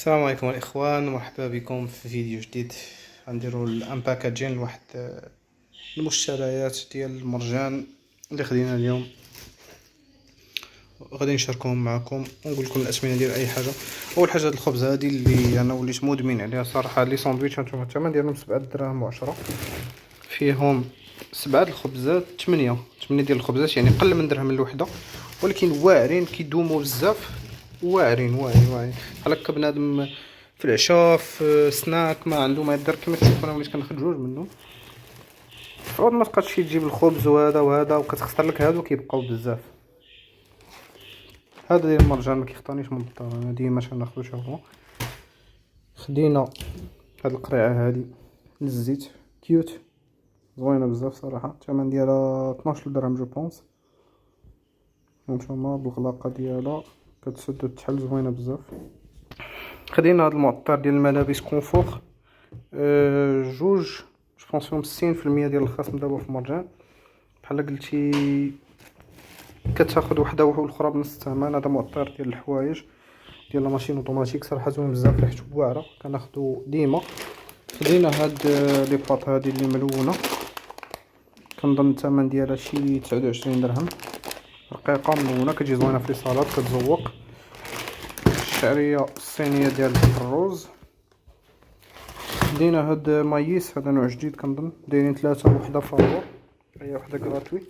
السلام عليكم الاخوان، مرحبا بكم في فيديو جديد. غنديروا الانباكاجين لواحد المشتريات ديال المرجان اللي خدينا اليوم، غادي نشاركهم معكم ونقول لكم الاسمنه ديال اي حاجه. اول حاجه هاد الخبز هادي اللي انا وليت مدمن عليها صراحه، لي ساندويتش هانتوما الثمن ديالهم 7 دراهم و10، فيهم 7 الخبزات 8 ديال الخبزات، يعني قل من درهم الوحده، ولكن واعرين كيدوموا بزاف، واعرين بحال هكا بنادم في العشاء في سناك ما عنده ما يدير. كما تشوفوا انا وليت كناخذ جوج منهم، فرض ما تبقاش تجيب الخبز وهذا وكتخسر لك هادو كيبقاو بزاف. هذا ديال المرجان ما كيخطانيش من الدار، انا ديما تناخذو. شوفوا خدينا هاد القريعه هادي للزيت كيوت زوينه بزاف صراحه، الثمن ديالها 12 درهم جو بونس. هانتوما بالغلاقه ديالها كتسد وتحل زوينه بزاف. خدينا هاد المعطر ديال الملابس كونفور، جوج جو بونس فيهم 60% ديال الخصم دابا في مرجان. بحال قلتي كتاخذ وحده والاخرى بنص الثمن. هذا معطر ديال الحوايج ديال لا ماشين اوتوماتيك، صراحه زوين بزاف، ريحته واعره كناخذو ديما. خدينا هاد لي باط هادي اللي ملونه، كنظن الثمن ديالها شي 29 درهم، رقيقه ملونه كتجي زوينه في الصالات كتزوق. الشعريه الصينيه ديال الروز. خدينا هاد مايس، هذا نوع جديد كنظن دايرين 3 وحده فابور، هي وحده غراتوي.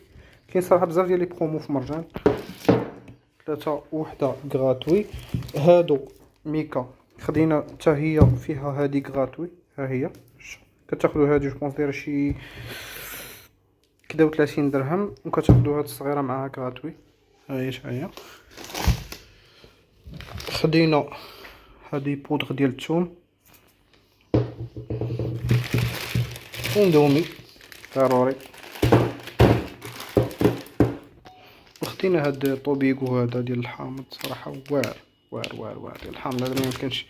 كاين صراحه بزاف ديال لي برومو في مرجان، 3 وحده غراتوي. هادو ميكا خدينا حتى هي فيها هادي غراتوي، ها هي كتاخذوا هادي جو بونس دايره شي كدا 30 درهم، وكتاخذوا هاد الصغيره معاها غراتوي، ها هي حتى هي. خدينا هادي بودغ ديال الثوم وندومي ضروري. وخدينا هاد طوبيغو هذا ديال الحامض، صراحه واعر ديال الحامض هذا ميمكنش،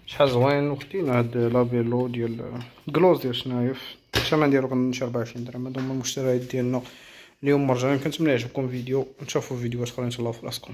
شحال زوين. وخدينا هاد لابيلو ديال كلوز ديال الشنايف، الثمن ديالو كنظن 24 درهم. هادو هما المشتريات ديالنا اليوم مرجان. كنتمنى يعجبكم الفيديو، نشوفوا فيديوهات اخرين. تهلاو في راسكم.